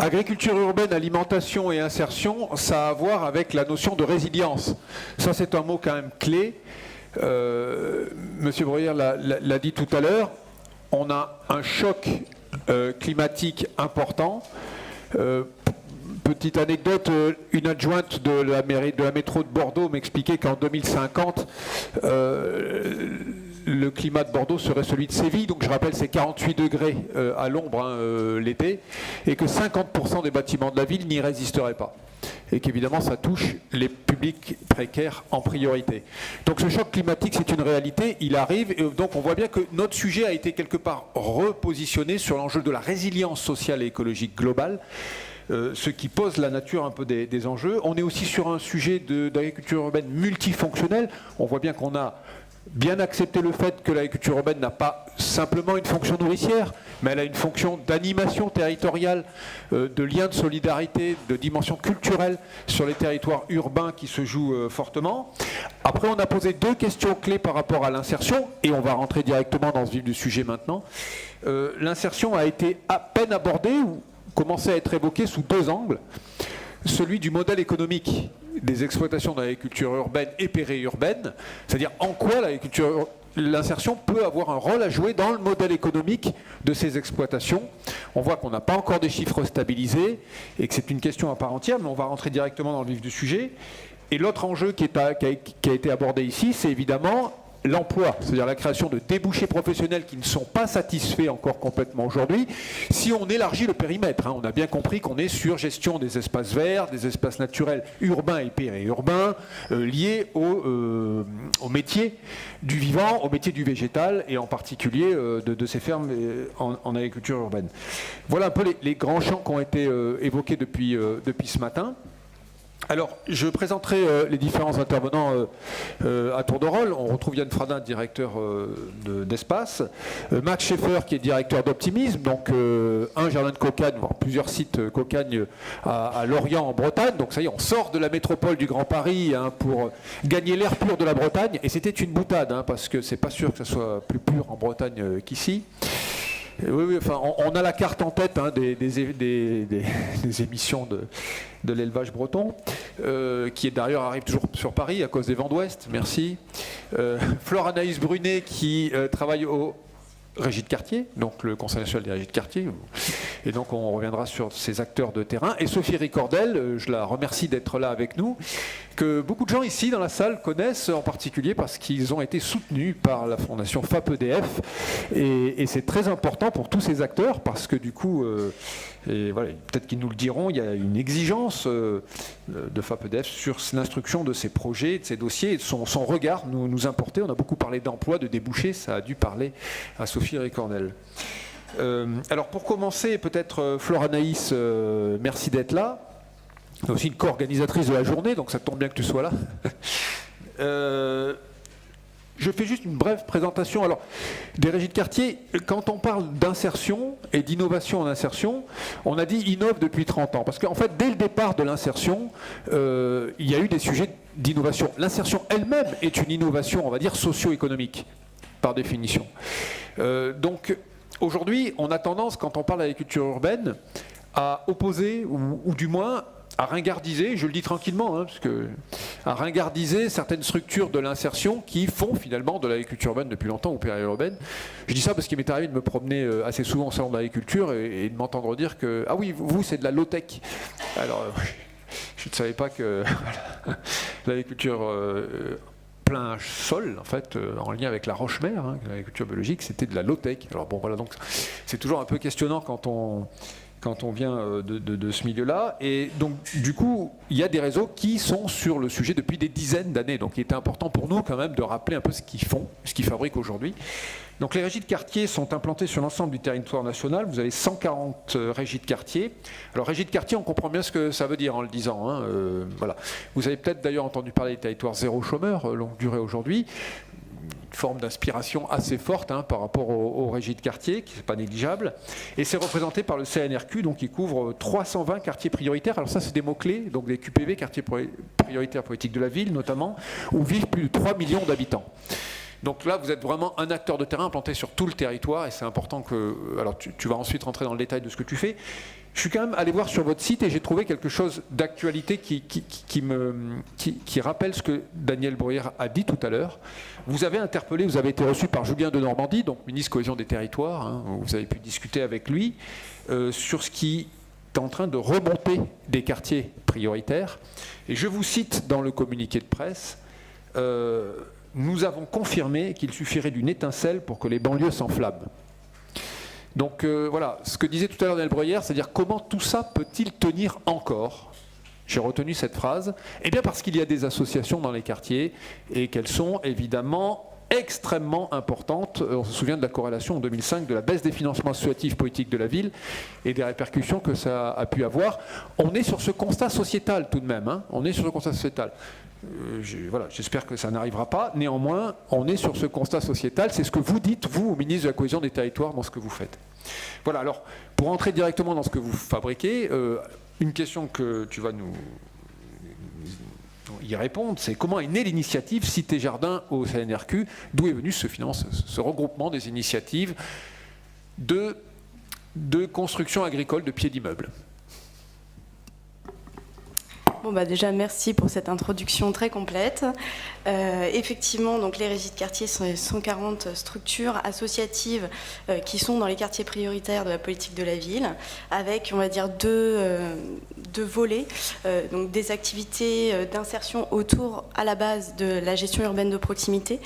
Agriculture urbaine, alimentation et insertion, ça a à voir avec la notion de résilience. Ça, c'est un mot quand même clé. Monsieur Bruyère l'a dit tout à l'heure. On a un choc climatique important. Petite anecdote, une adjointe de la métro de Bordeaux m'expliquait qu'en 2050, le climat de Bordeaux serait celui de Séville, donc je rappelle c'est 48 degrés à l'ombre l'été, et que 50% des bâtiments de la ville n'y résisteraient pas. Et qu'évidemment ça touche les publics précaires en priorité. Donc ce choc climatique c'est une réalité, il arrive, et donc on voit bien que notre sujet a été quelque part repositionné sur l'enjeu de la résilience sociale et écologique globale, ce qui pose la nature un peu des enjeux. On est aussi sur un sujet d'agriculture urbaine multifonctionnelle. On voit bien qu'on a bien accepté le fait que l'agriculture urbaine n'a pas simplement une fonction nourricière, mais elle a une fonction d'animation territoriale, de lien de solidarité, de dimension culturelle sur les territoires urbains qui se jouent fortement. Après, on a posé deux questions clés par rapport à l'insertion, et on va rentrer directement dans le vif du sujet maintenant. L'insertion a été à peine abordée, ou commençait à être évoquée sous deux angles. Celui du modèle économique des exploitations de l'agriculture urbaine et périurbaine, c'est-à-dire en quoi l'insertion peut avoir un rôle à jouer dans le modèle économique de ces exploitations. On voit qu'on n'a pas encore des chiffres stabilisés et que c'est une question à part entière, mais on va rentrer directement dans le vif du sujet. Et l'autre enjeu qui a été abordé ici, c'est évidemment l'emploi, c'est-à-dire la création de débouchés professionnels qui ne sont pas satisfaits encore complètement aujourd'hui. Si on élargit le périmètre, on a bien compris qu'on est sur gestion des espaces verts, des espaces naturels urbains et périurbains, liés au métier du vivant, au métier du végétal, et en particulier de ces fermes en agriculture urbaine. Voilà un peu les grands champs qui ont été évoqués depuis ce matin. Alors, je présenterai les différents intervenants à tour de rôle. On retrouve Yann Fradin, directeur d'Espace, Max Schaeffer, qui est directeur d'Optimisme, donc un jardin de cocagne, voire plusieurs sites cocagne à Lorient, en Bretagne. Donc ça y est, on sort de la métropole du Grand Paris pour gagner l'air pur de la Bretagne. Et c'était une boutade, parce que c'est pas sûr que ça soit plus pur en Bretagne qu'ici. Oui, enfin, on a la carte en tête des émissions de l'élevage breton, qui d'ailleurs arrive toujours sur Paris à cause des vents d'ouest, merci. Flore Anaïs Brunet qui travaille au Régie de quartier, donc le Conseil national des régies de quartier, et donc on reviendra sur ces acteurs de terrain. Et Sophie Ricordel, je la remercie d'être là avec nous, que beaucoup de gens ici dans la salle connaissent en particulier parce qu'ils ont été soutenus par la fondation FAP-EDF, et c'est très important pour tous ces acteurs parce que du coup, et voilà, peut-être qu'ils nous le diront, il y a une exigence de FAP-EDF sur l'instruction de ces projets, de ces dossiers, et de son regard nous importait. On a beaucoup parlé d'emploi, de débouchés, ça a dû parler à Sophie Ricordel. Alors pour commencer, peut-être Flore Anaïs, merci d'être là. Aussi une co-organisatrice de la journée, donc ça tombe bien que tu sois là. Je fais juste une brève présentation. Alors, des régies de quartier, quand on parle d'insertion et d'innovation en insertion, on a dit innove depuis 30 ans. Parce qu'en fait, dès le départ de l'insertion, il y a eu des sujets d'innovation. L'insertion elle-même est une innovation, on va dire, socio-économique, par définition. Donc, aujourd'hui, on a tendance, quand on parle d'agriculture urbaine, à opposer, ou du moins à ringardiser, je le dis tranquillement, parce que, à ringardiser certaines structures de l'insertion qui font finalement de l'agriculture urbaine depuis longtemps ou périurbaine. Je dis ça parce qu'il m'est arrivé de me promener assez souvent au salon de l'agriculture et de m'entendre dire que « Ah oui, vous, c'est de la low-tech ». Alors, je ne savais pas que l'agriculture plein sol, en fait, en lien avec la roche-mère, l'agriculture biologique, c'était de la low-tech. Alors bon, voilà, donc c'est toujours un peu questionnant quand on vient de ce milieu-là. Et donc, du coup, il y a des réseaux qui sont sur le sujet depuis des dizaines d'années. Donc, il était important pour nous, quand même, de rappeler un peu ce qu'ils font, ce qu'ils fabriquent aujourd'hui. Donc, les régies de quartier sont implantées sur l'ensemble du territoire national. Vous avez 140 régies de quartier. Alors, régie de quartier, on comprend bien ce que ça veut dire en le disant. Voilà. Vous avez peut-être d'ailleurs entendu parler des territoires zéro chômeur, longue durée aujourd'hui. Une forme d'inspiration assez forte par rapport aux régies de quartier, qui n'est pas négligeable. Et c'est représenté par le CNRQ, donc qui couvre 320 quartiers prioritaires. Alors ça, c'est des mots-clés, donc des QPV, quartiers prioritaires politiques de la ville notamment, où vivent plus de 3 millions d'habitants. Donc là, vous êtes vraiment un acteur de terrain implanté sur tout le territoire, et c'est important que... Alors tu vas ensuite rentrer dans le détail de ce que tu fais. Je suis quand même allé voir sur votre site et j'ai trouvé quelque chose d'actualité qui rappelle ce que Daniel Bruyère a dit tout à l'heure. Vous avez interpellé, vous avez été reçu par Julien Denormandie, donc ministre cohésion des territoires, hein, vous avez pu discuter avec lui sur ce qui est en train de remonter des quartiers prioritaires. Et je vous cite dans le communiqué de presse, nous avons confirmé qu'il suffirait d'une étincelle pour que les banlieues s'enflamment. Donc voilà, ce que disait tout à l'heure Daniel Bruyère, c'est-à-dire comment tout ça peut-il tenir encore? J'ai retenu cette phrase. Eh bien parce qu'il y a des associations dans les quartiers et qu'elles sont évidemment extrêmement importantes. On se souvient de la corrélation en 2005 de la baisse des financements associatifs politiques de la ville et des répercussions que ça a pu avoir. On est sur ce constat sociétal tout de même, hein. On est sur ce constat sociétal. Voilà, j'espère que ça n'arrivera pas. Néanmoins, on est sur ce constat sociétal. C'est ce que vous dites, vous, au ministre de la Cohésion des Territoires, dans ce que vous faites. Voilà, alors, pour entrer directement dans ce que vous fabriquez, une question que tu vas nous y répondre, c'est comment est née l'initiative Cité Jardin au CNRQ? D'où est venu ce regroupement des initiatives de construction agricole de pieds d'immeubles? Bon, déjà, merci pour cette introduction très complète. Effectivement, donc, les régies de quartier sont les 140 structures associatives qui sont dans les quartiers prioritaires de la politique de la ville, avec, on va dire, deux volets, donc des activités d'insertion autour, à la base, de la gestion urbaine de proximité,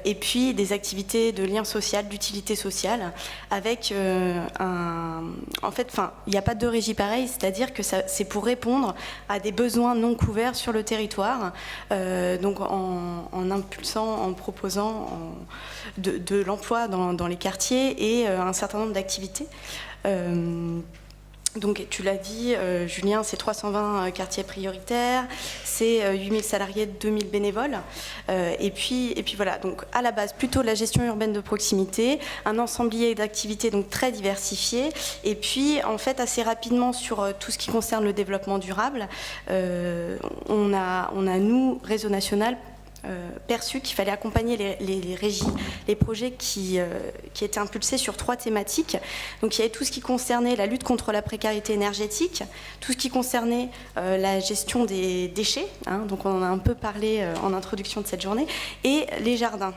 et puis des activités de lien social, d'utilité sociale, avec en fait, il n'y a pas de régie pareille, c'est-à-dire que c'est pour répondre à des besoins non couverts sur le territoire, donc en impulsant, en proposant de l'emploi dans les quartiers et un certain nombre d'activités. Donc tu l'as dit, Julien, c'est 320 quartiers prioritaires, c'est 8000 salariés, 2000 bénévoles. Et puis voilà, donc à la base, plutôt la gestion urbaine de proximité, un ensemblier d'activités donc très diversifié. Et puis en fait, assez rapidement sur tout ce qui concerne le développement durable, on a nous, Réseau National, perçu qu'il fallait accompagner les régies, les projets qui étaient impulsés sur 3 thématiques. Donc il y avait tout ce qui concernait la lutte contre la précarité énergétique, tout ce qui concernait la gestion des déchets, hein, donc on en a un peu parlé en introduction de cette journée, et les jardins.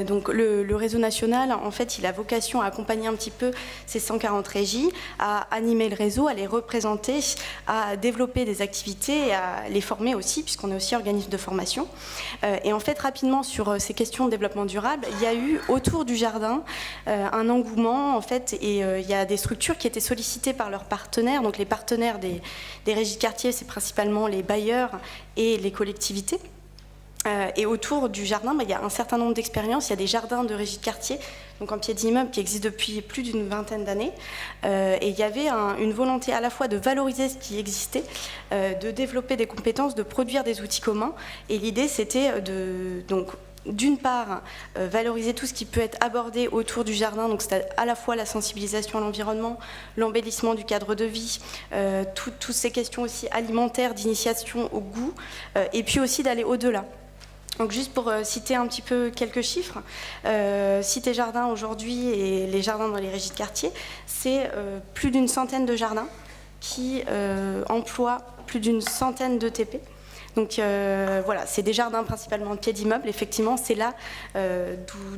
Donc le réseau national, en fait, il a vocation à accompagner un petit peu ces 140 régies, à animer le réseau, à les représenter, à développer des activités et à les former aussi, puisqu'on est aussi organisme de formation. Et en fait, rapidement, sur ces questions de développement durable, il y a eu autour du jardin un engouement, en fait, et il y a des structures qui étaient sollicitées par leurs partenaires. Donc les partenaires des régies de quartier, c'est principalement les bailleurs et les collectivités. Et autour du jardin, il y a un certain nombre d'expériences. Il y a des jardins de régie de quartier, donc en pied d'immeuble, qui existent depuis plus d'une vingtaine d'années. Et il y avait une volonté à la fois de valoriser ce qui existait, de développer des compétences, de produire des outils communs. Et l'idée, c'était donc d'une part, valoriser tout ce qui peut être abordé autour du jardin, donc c'est à la fois la sensibilisation à l'environnement, l'embellissement du cadre de vie, toutes ces questions aussi alimentaires, d'initiation au goût, et puis aussi d'aller au-delà. Donc juste pour citer un petit peu quelques chiffres, Cité Jardin aujourd'hui et les jardins dans les régies de quartier, c'est plus d'une centaine de jardins qui emploient plus d'une centaine d'ETP. Donc voilà, c'est des jardins principalement de pieds d'immeubles. Effectivement, c'est là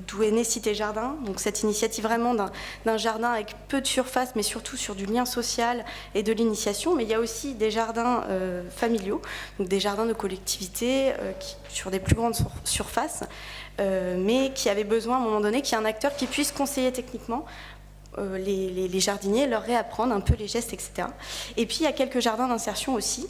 d'où est née Cité Jardin. Donc cette initiative vraiment d'un jardin avec peu de surface, mais surtout sur du lien social et de l'initiation. Mais il y a aussi des jardins familiaux, donc des jardins de collectivité sur des plus grandes surfaces, mais qui avaient besoin à un moment donné qu'il y ait un acteur qui puisse conseiller techniquement les jardiniers, leur réapprendre un peu les gestes, etc. Et puis il y a quelques jardins d'insertion aussi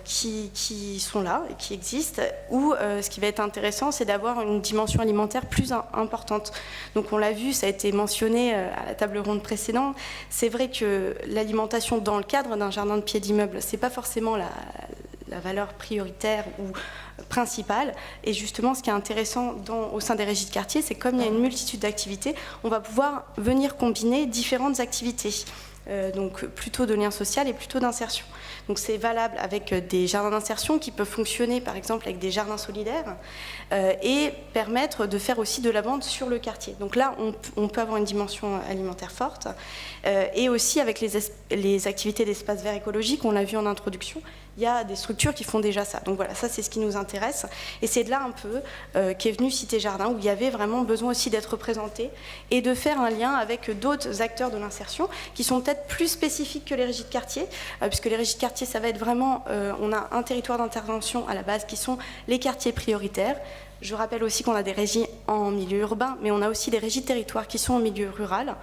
qui sont là et qui existent, où ce qui va être intéressant, c'est d'avoir une dimension alimentaire plus importante. Donc on l'a vu, ça a été mentionné à la table ronde précédente, c'est vrai que l'alimentation dans le cadre d'un jardin de pied d'immeuble, c'est pas forcément la valeur prioritaire ou principale. Et justement, ce qui est intéressant au sein des régies de quartier, c'est comme il y a une multitude d'activités, on va pouvoir venir combiner différentes activités. donc plutôt de lien social et plutôt d'insertion. Donc c'est valable avec des jardins d'insertion qui peuvent fonctionner par exemple avec des jardins solidaires et permettre de faire aussi de la vente sur le quartier. Donc là on peut avoir une dimension alimentaire forte et aussi avec les activités d'espace vert écologique, on l'a vu en introduction, il y a des structures qui font déjà ça. Donc voilà, ça c'est ce qui nous intéresse et c'est de là un peu qu'est venue Cité Jardin où il y avait vraiment besoin aussi d'être représenté et de faire un lien avec d'autres acteurs de l'insertion qui sont peut-être plus spécifiques que les régies de quartier, puisque les régies de quartier, ça va être vraiment, on a un territoire d'intervention à la base qui sont les quartiers prioritaires. Je rappelle aussi qu'on a des régies en milieu urbain, mais on a aussi des régies de territoire qui sont en milieu rural.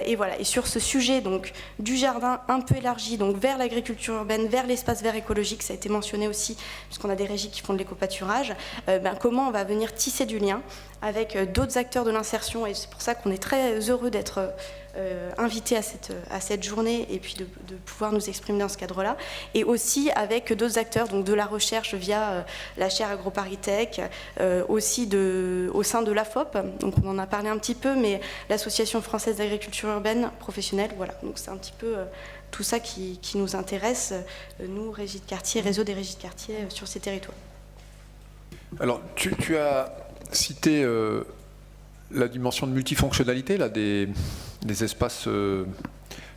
Et voilà. Et sur ce sujet donc du jardin un peu élargi, donc vers l'agriculture urbaine, vers l'espace vert écologique, ça a été mentionné aussi, puisqu'on a des régies qui font de l'éco-pâturage. Comment on va venir tisser du lien avec d'autres acteurs de l'insertion, et c'est pour ça qu'on est très heureux d'être invités à cette journée et puis de pouvoir nous exprimer dans ce cadre-là, et aussi avec d'autres acteurs, donc de la recherche via la chaire AgroParisTech, aussi au sein de l'AFOP, donc on en a parlé un petit peu, mais l'Association française d'agriculture urbaine professionnelle, voilà, donc c'est un petit peu tout ça qui nous intéresse, nous, régie de quartier, réseau des régies de quartier sur ces territoires. Alors, tu as cité la dimension de multifonctionnalité là, des espaces,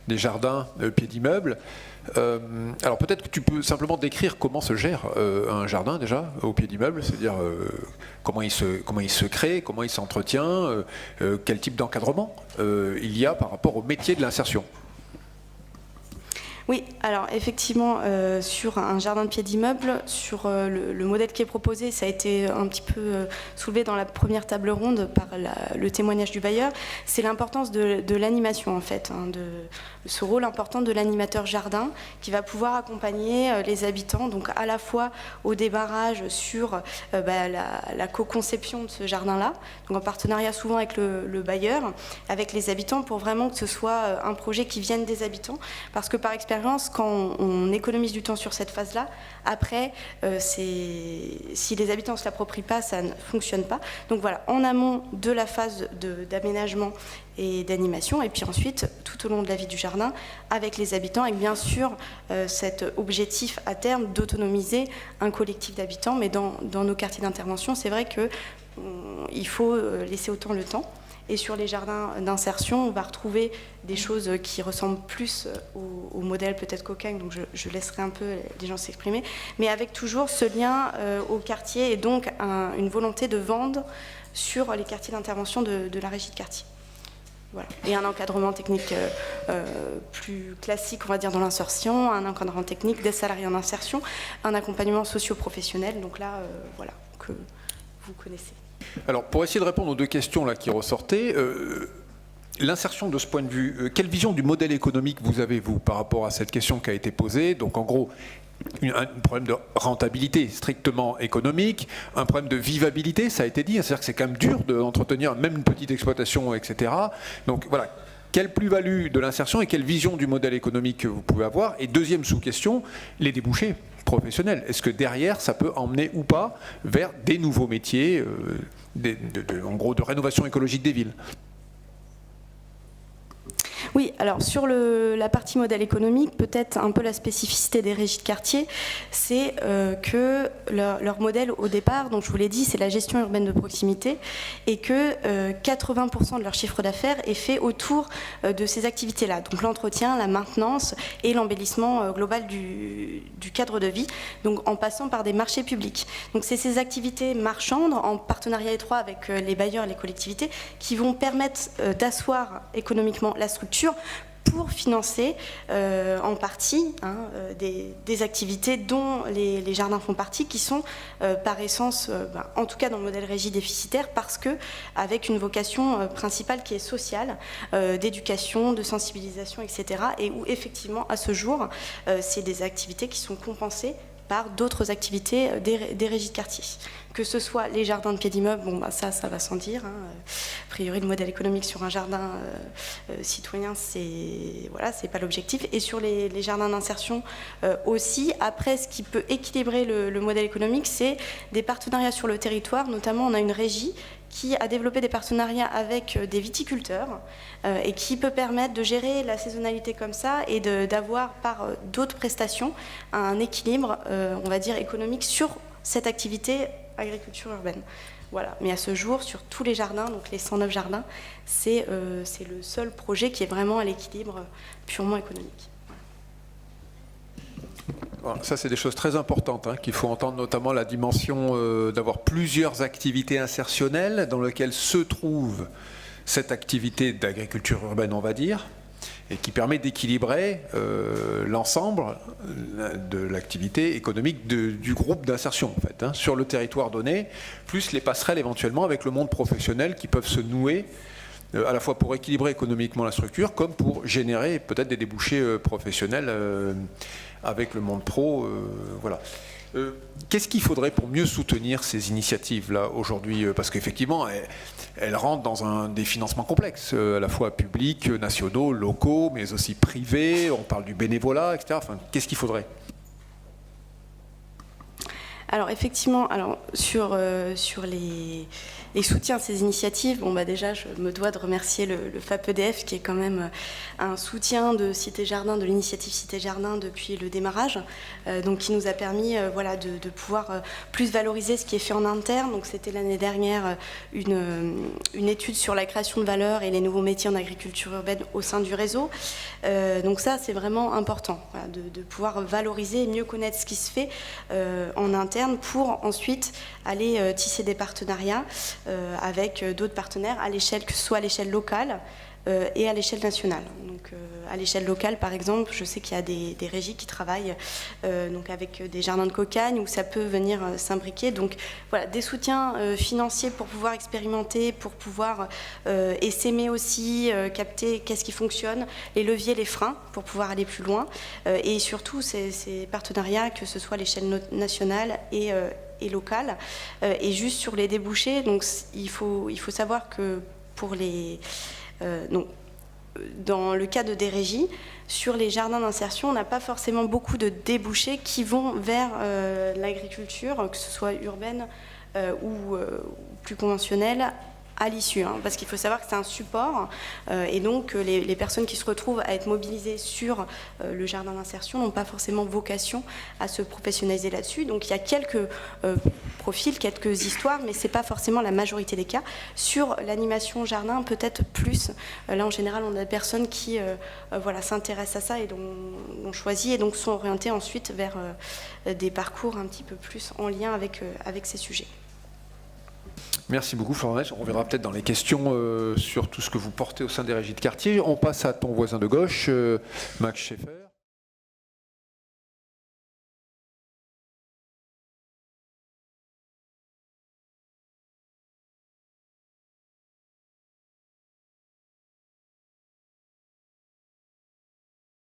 des jardins, pieds d'immeubles. Alors peut-être que tu peux simplement décrire comment se gère un jardin déjà au pied d'immeuble, c'est-à-dire comment il se crée, comment il s'entretient, quel type d'encadrement il y a par rapport au métier de l'insertion. Oui, alors effectivement, sur un jardin de pied d'immeuble, sur le modèle qui est proposé, ça a été un petit peu soulevé dans la première table ronde par le témoignage du bailleur, c'est l'importance de l'animation en fait, de ce rôle important de l'animateur jardin qui va pouvoir accompagner les habitants, donc à la fois au débarrage sur la co-conception de ce jardin-là, donc en partenariat souvent avec le bailleur, avec les habitants, pour vraiment que ce soit un projet qui vienne des habitants, parce que par expérience, quand on économise du temps sur cette phase-là, après, si les habitants ne se l'approprient pas, ça ne fonctionne pas. Donc voilà, en amont de la phase d'aménagement et d'animation, et puis ensuite, tout au long de la vie du jardin, avec les habitants, avec bien sûr cet objectif à terme d'autonomiser un collectif d'habitants, mais dans nos quartiers d'intervention, c'est vrai qu'il faut laisser autant le temps. Et sur les jardins d'insertion, on va retrouver des choses qui ressemblent plus au modèle peut-être Cocagne, donc je laisserai un peu les gens s'exprimer, mais avec toujours ce lien au quartier et donc une volonté de vendre sur les quartiers d'intervention de la régie de quartier. Voilà. Et un encadrement technique plus classique, on va dire, dans l'insertion, un encadrement technique des salariés en insertion, un accompagnement socio-professionnel, donc là, voilà, que vous connaissez. Alors, pour essayer de répondre aux deux questions là, qui ressortaient, l'insertion de ce point de vue, quelle vision du modèle économique vous avez, vous, par rapport à cette question qui a été posée? Donc, en gros, un problème de rentabilité strictement économique, un problème de vivabilité, ça a été dit, c'est-à-dire que c'est quand même dur d'entretenir même une petite exploitation, etc. Donc, voilà. Quelle plus-value de l'insertion et quelle vision du modèle économique que vous pouvez avoir? Et deuxième sous-question, les débouchés professionnels. Est-ce que derrière, ça peut emmener ou pas vers des nouveaux métiers, en gros, de rénovation écologique des villes? Oui, alors sur la partie modèle économique, peut-être un peu la spécificité des régies de quartier, c'est que leur modèle au départ, donc je vous l'ai dit, c'est la gestion urbaine de proximité et que 80% de leur chiffre d'affaires est fait autour de ces activités-là. Donc l'entretien, la maintenance et l'embellissement global du cadre de vie, donc en passant par des marchés publics. Donc c'est ces activités marchandes en partenariat étroit avec les bailleurs et les collectivités qui vont permettre d'asseoir économiquement la structure pour financer en partie des activités dont les jardins font partie, qui sont par essence, en tout cas dans le modèle régie déficitaire, parce que avec une vocation principale qui est sociale, d'éducation, de sensibilisation, etc. Et où effectivement à ce jour, c'est des activités qui sont compensées par d'autres activités des régies de quartier. Que ce soit les jardins de pied d'immeuble, bon, ça va sans dire. A priori, le modèle économique sur un jardin citoyen, c'est pas l'objectif. Et sur les jardins d'insertion aussi. Après, ce qui peut équilibrer le modèle économique, c'est des partenariats sur le territoire. Notamment, on a une régie qui a développé des partenariats avec des viticulteurs et qui peut permettre de gérer la saisonnalité comme ça et d'avoir par d'autres prestations un équilibre, on va dire, économique sur cette activité agriculture urbaine. Voilà. Mais à ce jour, sur tous les jardins, donc les 109 jardins, c'est le seul projet qui est vraiment à l'équilibre purement économique. Voilà, ça, c'est des choses très importantes qu'il faut entendre, notamment la dimension d'avoir plusieurs activités insertionnelles dans lesquelles se trouve cette activité d'agriculture urbaine, on va dire, et qui permet d'équilibrer l'ensemble de l'activité économique du groupe d'insertion, en fait, sur le territoire donné, plus les passerelles éventuellement avec le monde professionnel qui peuvent se nouer à la fois pour équilibrer économiquement la structure, comme pour générer peut-être des débouchés professionnels avec le monde pro. Voilà. Qu'est-ce qu'il faudrait pour mieux soutenir ces initiatives-là aujourd'hui? Parce qu'effectivement, elles rentrent dans des financements complexes, à la fois publics, nationaux, locaux, mais aussi privés. On parle du bénévolat, etc. Enfin, qu'est-ce qu'il faudrait? Alors effectivement, sur les soutiens à ces initiatives, déjà je me dois de remercier le FAPEDF qui est quand même un soutien de Cité Jardin, de l'initiative Cité Jardin depuis le démarrage, donc qui nous a permis de pouvoir plus valoriser ce qui est fait en interne. Donc c'était l'année dernière une étude sur la création de valeur et les nouveaux métiers en agriculture urbaine au sein du réseau. Donc ça c'est vraiment important, de pouvoir valoriser et mieux connaître ce qui se fait en interne pour ensuite aller tisser des partenariats avec d'autres partenaires à l'échelle, que ce soit à l'échelle locale et à l'échelle nationale. Donc, à l'échelle locale, par exemple, je sais qu'il y a des régies qui travaillent donc avec des jardins de cocagne où ça peut venir s'imbriquer. Donc voilà, des soutiens financiers pour pouvoir expérimenter, pour pouvoir essaimer aussi, capter qu'est-ce qui fonctionne, les leviers, les freins pour pouvoir aller plus loin. Et surtout, ces partenariats, que ce soit à l'échelle nationale et locale. Et juste sur les débouchés, donc, il faut savoir que pour les... dans le cas des régies, sur les jardins d'insertion, on n'a pas forcément beaucoup de débouchés qui vont vers l'agriculture, que ce soit urbaine ou plus conventionnelle, à l'issue, parce qu'il faut savoir que c'est un support et donc les personnes qui se retrouvent à être mobilisées sur le jardin d'insertion n'ont pas forcément vocation à se professionnaliser là-dessus. Donc il y a quelques profils, quelques histoires, mais ce n'est pas forcément la majorité des cas. Sur l'animation jardin, peut-être plus. Là, en général, on a des personnes qui s'intéressent à ça et l'ont choisi et donc sont orientées ensuite vers des parcours un petit peu plus en lien avec ces sujets. Merci beaucoup, Florence. On verra peut-être dans les questions sur tout ce que vous portez au sein des régies de quartier. On passe à ton voisin de gauche, Max Schaeffer.